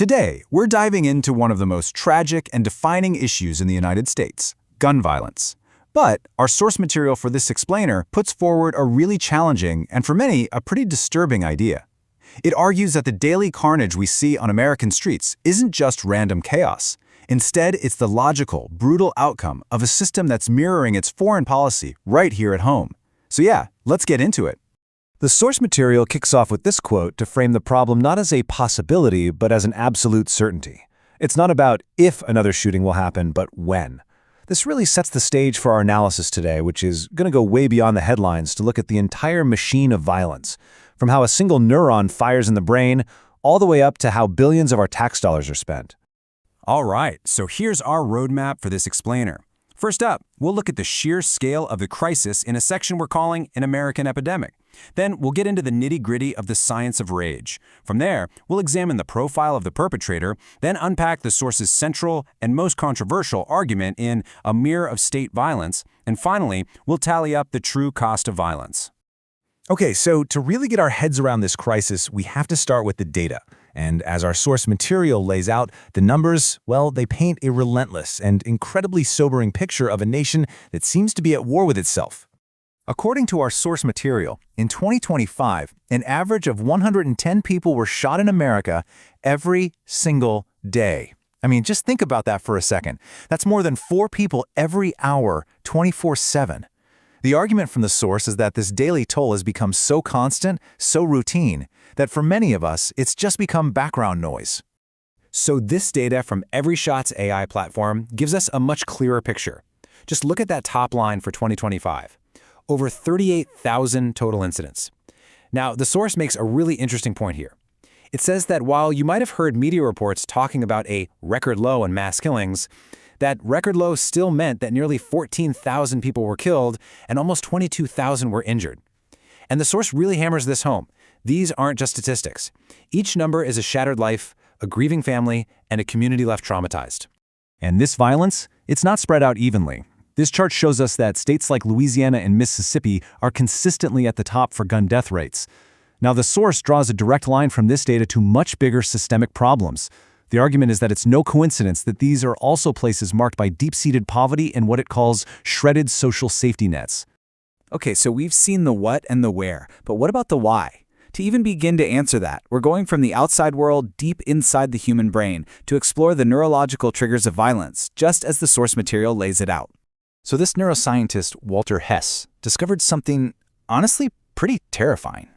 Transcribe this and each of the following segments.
Today, we're diving into one of the most tragic and defining issues in the United States, gun violence. But our source material for this explainer puts forward a really challenging and, for many, a pretty disturbing idea. It argues that the daily carnage we see on American streets isn't just random chaos. Instead, it's the logical, brutal outcome of a system that's mirroring its foreign policy right here at home. So yeah, let's get into it. The source material kicks off with this quote to frame the problem not as a possibility, but as an absolute certainty. It's not about if another shooting will happen, but when. This really sets the stage for our analysis today, which is going to go way beyond the headlines to look at the entire machine of violence, from how a single neuron fires in the brain, all the way up to how billions of our tax dollars are spent. All right, so here's our roadmap for this explainer. First up, we'll look at the sheer scale of the crisis in a section we're calling an American epidemic. Then we'll get into the nitty-gritty of the science of rage. From there, we'll examine the profile of the perpetrator, then unpack the source's central and most controversial argument in a mirror of state violence, and finally, we'll tally up the true cost of violence. Okay, so to really get our heads around this crisis, we have to start with the data. And as our source material lays out, the numbers, well, they paint a relentless and incredibly sobering picture of a nation that seems to be at war with itself. According to our source material, in 2025, an average of 110 people were shot in America every single day. I mean, just think about that for a second. That's more than 4 people every hour, 24/7. The argument from the source is that this daily toll has become so constant, so routine, that for many of us, it's just become background noise. So this data from EveryShot's AI platform gives us a much clearer picture. Just look at that top line for 2025. Over 38,000 total incidents. Now, the source makes a really interesting point here. It says that while you might have heard media reports talking about a record low in mass killings, that record low still meant that nearly 14,000 people were killed and almost 22,000 were injured. And the source really hammers this home. These aren't just statistics. Each number is a shattered life, a grieving family, and a community left traumatized. And this violence, it's not spread out evenly. This chart shows us that states like Louisiana and Mississippi are consistently at the top for gun death rates. Now, the source draws a direct line from this data to much bigger systemic problems. The argument is that it's no coincidence that these are also places marked by deep-seated poverty and what it calls shredded social safety nets. Okay, so we've seen the what and the where, but what about the why? To even begin to answer that, we're going from the outside world deep inside the human brain to explore the neurological triggers of violence, just as the source material lays it out. So this neuroscientist, Walter Hess, discovered something, honestly, pretty terrifying.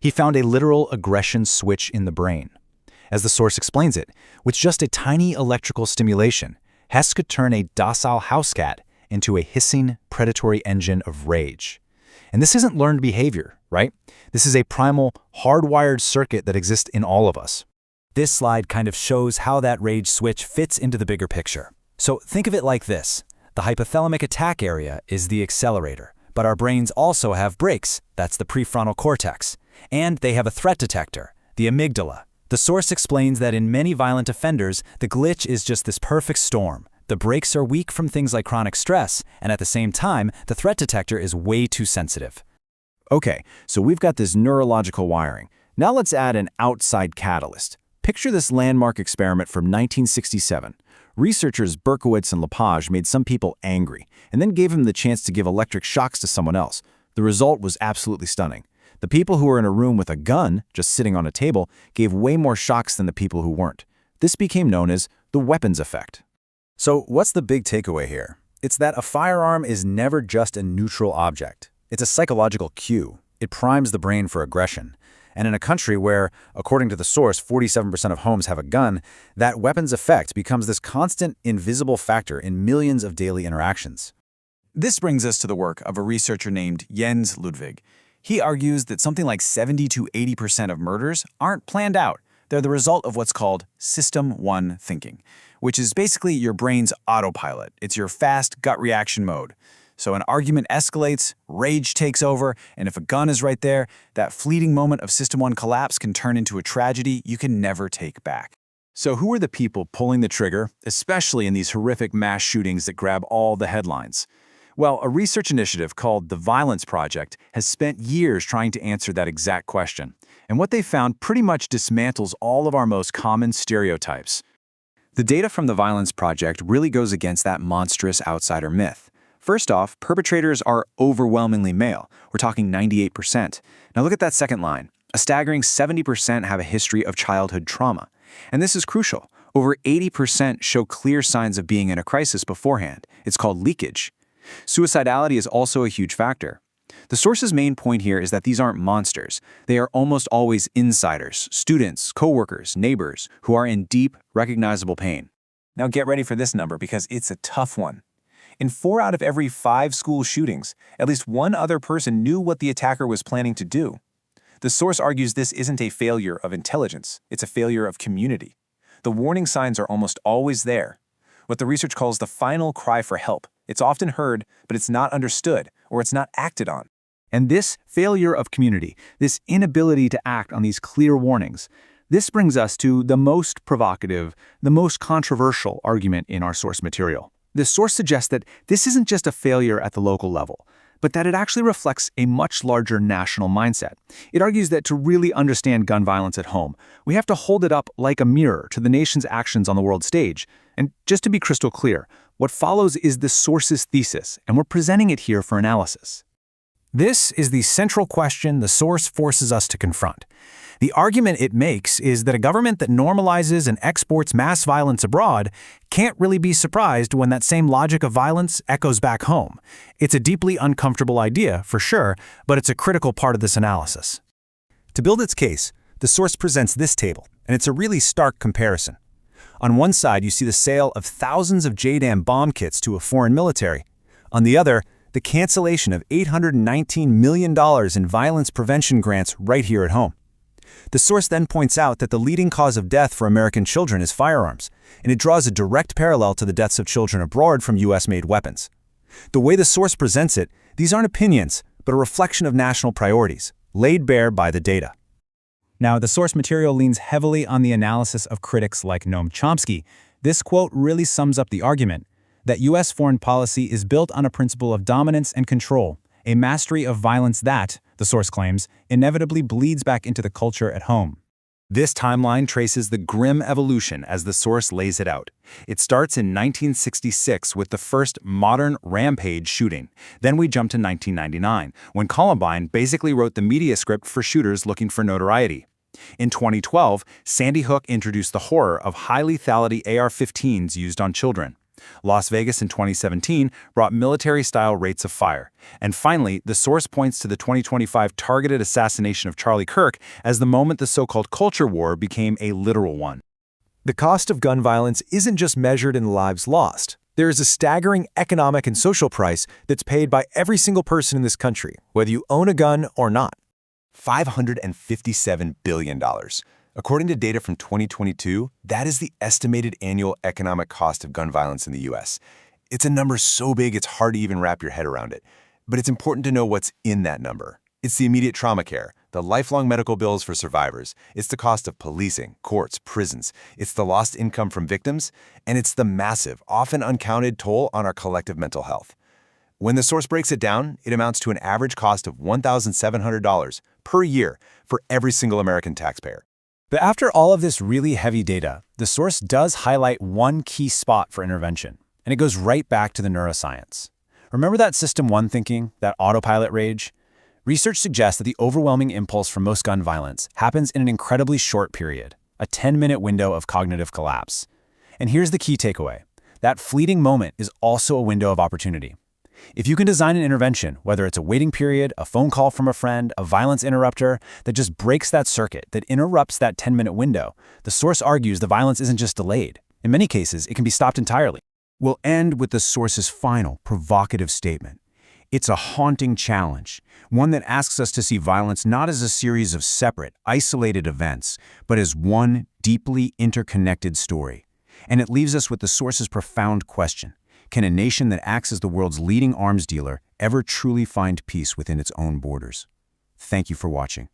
He found a literal aggression switch in the brain. As the source explains it, with just a tiny electrical stimulation, Hess could turn a docile house cat into a hissing, predatory engine of rage. And this isn't learned behavior, right? This is a primal, hardwired circuit that exists in all of us. This slide kind of shows how that rage switch fits into the bigger picture. So think of it like this. The hypothalamic attack area is the accelerator, but our brains also have brakes, that's the prefrontal cortex, and they have a threat detector, the amygdala. The source explains that in many violent offenders, the glitch is just this perfect storm. The brakes are weak from things like chronic stress, and at the same time, the threat detector is way too sensitive. Okay, so we've got this neurological wiring. Now let's add an outside catalyst. Picture this landmark experiment from 1967. Researchers Berkowitz and Lepage made some people angry, and then gave them the chance to give electric shocks to someone else. The result was absolutely stunning. The people who were in a room with a gun, just sitting on a table, gave way more shocks than the people who weren't. This became known as the weapons effect. So what's the big takeaway here? It's that a firearm is never just a neutral object. It's a psychological cue. It primes the brain for aggression. And in a country where, according to the source, 47% of homes have a gun, that weapons effect becomes this constant, invisible factor in millions of daily interactions. This brings us to the work of a researcher named Jens Ludwig. He argues that something like 70 to 80% of murders aren't planned out. They're the result of what's called System 1 thinking, which is basically your brain's autopilot. It's your fast gut reaction mode. So an argument escalates, rage takes over, and if a gun is right there, that fleeting moment of System 1 collapse can turn into a tragedy you can never take back. So who are the people pulling the trigger, especially in these horrific mass shootings that grab all the headlines? Well, a research initiative called the Violence Project has spent years trying to answer that exact question. And what they found pretty much dismantles all of our most common stereotypes. The data from the Violence Project really goes against that monstrous outsider myth. First off, perpetrators are overwhelmingly male. We're talking 98%. Now look at that second line. A staggering 70% have a history of childhood trauma. And this is crucial. Over 80% show clear signs of being in a crisis beforehand. It's called leakage. Suicidality is also a huge factor. The source's main point here is that these aren't monsters. They are almost always insiders, students, coworkers, neighbors, who are in deep, recognizable pain. Now get ready for this number because it's a tough one. In 4 out of every 5 school shootings, at least one other person knew what the attacker was planning to do. The source argues this isn't a failure of intelligence, it's a failure of community. The warning signs are almost always there. What the research calls the final cry for help. It's often heard, but it's not understood, or it's not acted on. And this failure of community, this inability to act on these clear warnings, this brings us to the most provocative, the most controversial argument in our source material. The source suggests that this isn't just a failure at the local level, but that it actually reflects a much larger national mindset. It argues that to really understand gun violence at home, we have to hold it up like a mirror to the nation's actions on the world stage. And just to be crystal clear, what follows is the source's thesis, and we're presenting it here for analysis. This is the central question the source forces us to confront. The argument it makes is that a government that normalizes and exports mass violence abroad can't really be surprised when that same logic of violence echoes back home. It's a deeply uncomfortable idea, for sure, but it's a critical part of this analysis. To build its case, the source presents this table, and it's a really stark comparison. On one side, you see the sale of thousands of JDAM bomb kits to a foreign military. On the other, the cancellation of $819 million in violence prevention grants right here at home. The source then points out that the leading cause of death for American children is firearms, and it draws a direct parallel to the deaths of children abroad from US-made weapons. The way the source presents it, these aren't opinions, but a reflection of national priorities, laid bare by the data. Now, the source material leans heavily on the analysis of critics like Noam Chomsky. This quote really sums up the argument that U.S. foreign policy is built on a principle of dominance and control, a mastery of violence that, the source claims, inevitably bleeds back into the culture at home. This timeline traces the grim evolution as the source lays it out. It starts in 1966 with the first modern rampage shooting. Then we jump to 1999, when Columbine basically wrote the media script for shooters looking for notoriety. In 2012, Sandy Hook introduced the horror of high lethality AR-15s used on children. Las Vegas in 2017 brought military-style rates of fire. And finally, the source points to the 2025 targeted assassination of Charlie Kirk as the moment the so-called culture war became a literal one. The cost of gun violence isn't just measured in lives lost. There is a staggering economic and social price that's paid by every single person in this country, whether you own a gun or not. $557 billion. According to data from 2022, that is the estimated annual economic cost of gun violence in the U.S. It's a number so big it's hard to even wrap your head around it. But it's important to know what's in that number. It's the immediate trauma care, the lifelong medical bills for survivors, it's the cost of policing, courts, prisons, it's the lost income from victims, and it's the massive, often uncounted toll on our collective mental health. When the source breaks it down, it amounts to an average cost of $1,700 per year for every single American taxpayer. But after all of this really heavy data, the source does highlight one key spot for intervention, and it goes right back to the neuroscience. Remember that System 1 thinking, that autopilot rage? Research suggests that the overwhelming impulse for most gun violence happens in an incredibly short period, a 10-minute window of cognitive collapse. And here's the key takeaway. That fleeting moment is also a window of opportunity. If you can design an intervention, whether it's a waiting period, a phone call from a friend, a violence interrupter, that just breaks that circuit, that interrupts that 10-minute window, the source argues the violence isn't just delayed. In many cases, it can be stopped entirely. We'll end with the source's final, provocative statement. It's a haunting challenge, one that asks us to see violence not as a series of separate, isolated events, but as one deeply interconnected story. And it leaves us with the source's profound question. Can a nation that acts as the world's leading arms dealer ever truly find peace within its own borders? Thank you for watching.